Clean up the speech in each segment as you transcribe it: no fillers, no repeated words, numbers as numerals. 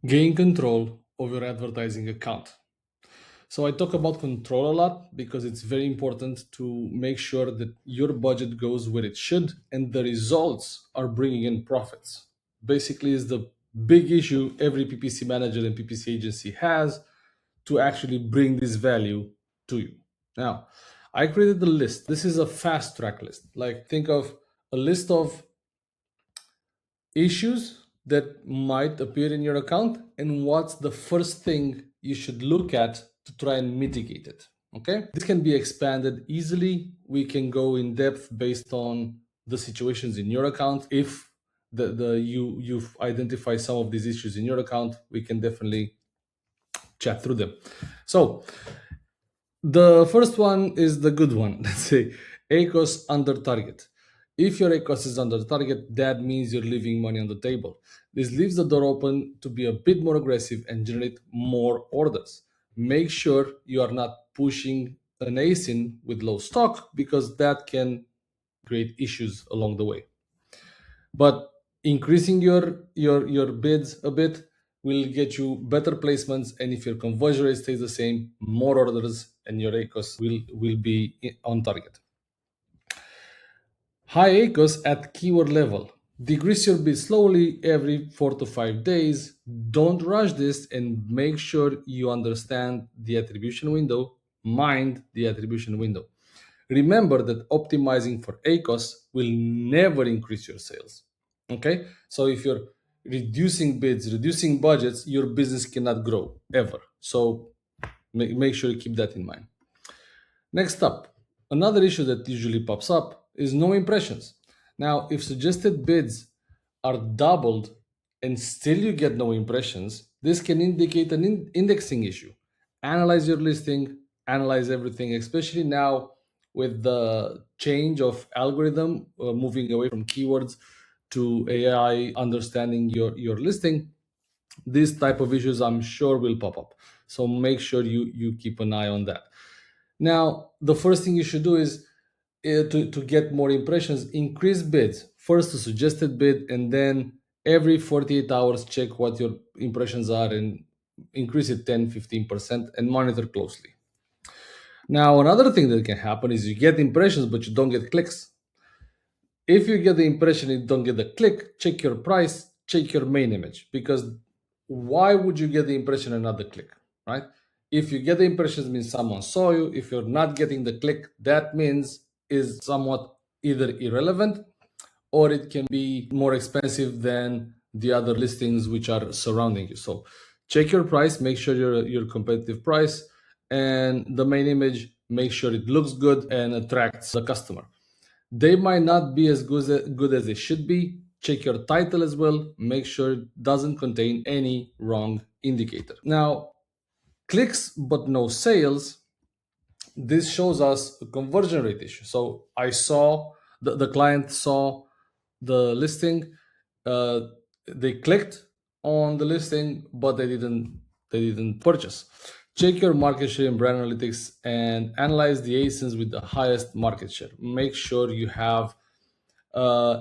Gain control of your advertising account. So I talk about control a lot because it's very important to make sure that your budget goes where it should and the results are bringing in profits. Basically, is the big issue every PPC manager and PPC agency has to actually bring this value to you. Now, I created the list. This is a fast track list. Like, think of a list of issues that might appear in your account and what's the first thing you should look at to try and mitigate it. Okay, this can be expanded easily. We can go in depth based on the situations in your account. If you've identified some of these issues in your account, we can definitely chat through them. So the first one is the good one. Let's say ACoS under target. If your ACoS is under target, that means you're leaving money on the table. This leaves the door open to be a bit more aggressive and generate more orders. Make sure you are not pushing an ASIN with low stock because that can create issues along the way. But increasing your bids a bit will get you better placements, and if your conversion rate stays the same, more orders and your ACoS will be on target. High ACoS at keyword level. Decrease your bid slowly every 4 to 5 days. Don't rush this and make sure you understand the attribution window. Mind the attribution window. Remember that optimizing for ACoS will never increase your sales. Okay, so if you're reducing bids, reducing budgets, your business cannot grow ever. So make sure you keep that in mind. Next up, another issue that usually pops up is no impressions. Now, if suggested bids are doubled and still you get no impressions, this can indicate an indexing issue. Analyze your listing, analyze everything, especially now with the change of algorithm, moving away from keywords to AI understanding your listing. These type of issues I'm sure will pop up. So make sure you keep an eye on that. Now, the first thing you should do is to get more impressions, increase bids. First a suggested bid, and then every 48 hours check what your impressions are and increase it 10-15% and monitor closely. Now, another thing that can happen is you get impressions but you don't get clicks. If you get the impression and you don't get the click, check your price, check your main image, because why would you get the impression and not the click, right? If you get the impressions, means someone saw you. If you're not getting the click, that means is somewhat either irrelevant or it can be more expensive than the other listings which are surrounding you. So check your price, make sure your competitive price, and the main image, make sure it looks good and attracts the customer. They might not be as good as they should be. Check your title as well. Make sure it doesn't contain any wrong indicator. Now, clicks but no sales. This shows us a conversion rate issue. So I saw the client saw the listing. They clicked on the listing, but they didn't purchase. Check your market share in brand analytics and analyze the ASINs with the highest market share. Make sure you have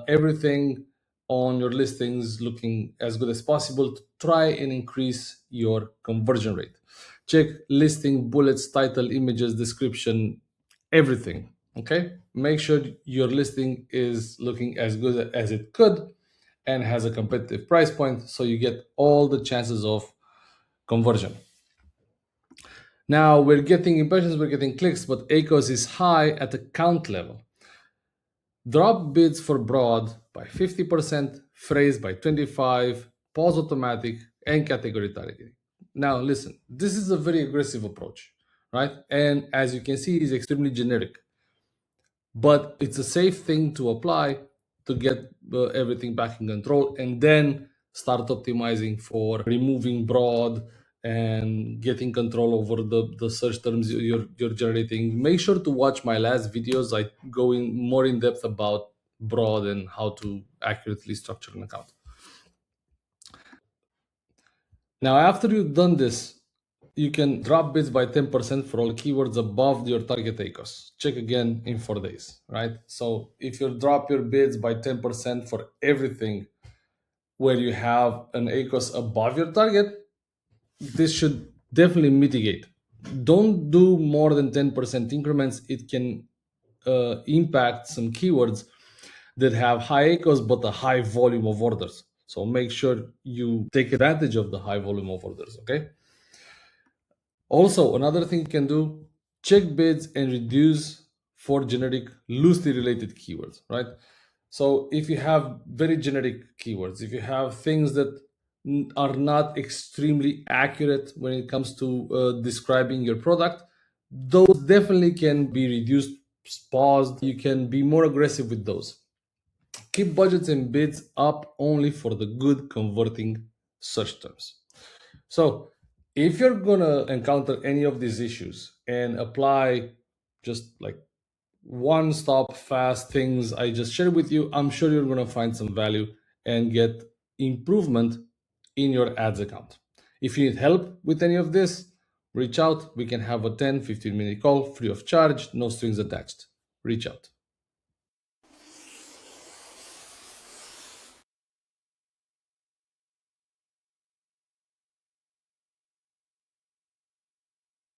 everything on your listings looking as good as possible to try and increase your conversion rate. Check listing, bullets, title, images, description, everything. Okay, make sure your listing is looking as good as it could and has a competitive price point, so you get all the chances of conversion. Now we're getting impressions, we're getting clicks, but ACoS is high at the count level. Drop bids for broad by 50%, phrase by 25%, pause automatic, and category targeting. Now listen, this is a very aggressive approach, right? And as you can see, it's extremely generic. But it's a safe thing to apply to get everything back in control and then start optimizing for removing broad and getting control over the search terms you're generating. Make sure to watch my last videos. I go in more in depth about broad and how to accurately structure an account. Now, after you've done this, you can drop bids by 10% for all keywords above your target ACoS. Check again in 4 days, right? So if you drop your bids by 10% for everything where you have an ACoS above your target, this should definitely mitigate. Don't do more than 10% increments. It can impact some keywords that have high ACoS but a high volume of orders. So make sure you take advantage of the high volume of orders, okay? Also, another thing you can do, check bids and reduce for generic loosely related keywords, right? So if you have very generic keywords, if you have things that are not extremely accurate when it comes to describing your product, those definitely can be reduced, paused. You can be more aggressive with those. Keep budgets and bids up only for the good converting search terms. So if you're gonna encounter any of these issues and apply just like one stop fast things I just shared with you, I'm sure you're gonna find some value and get improvement in your ads account. If you need help with any of this, reach out. We can have a 10-15 minute call free of charge, no strings attached. Reach out.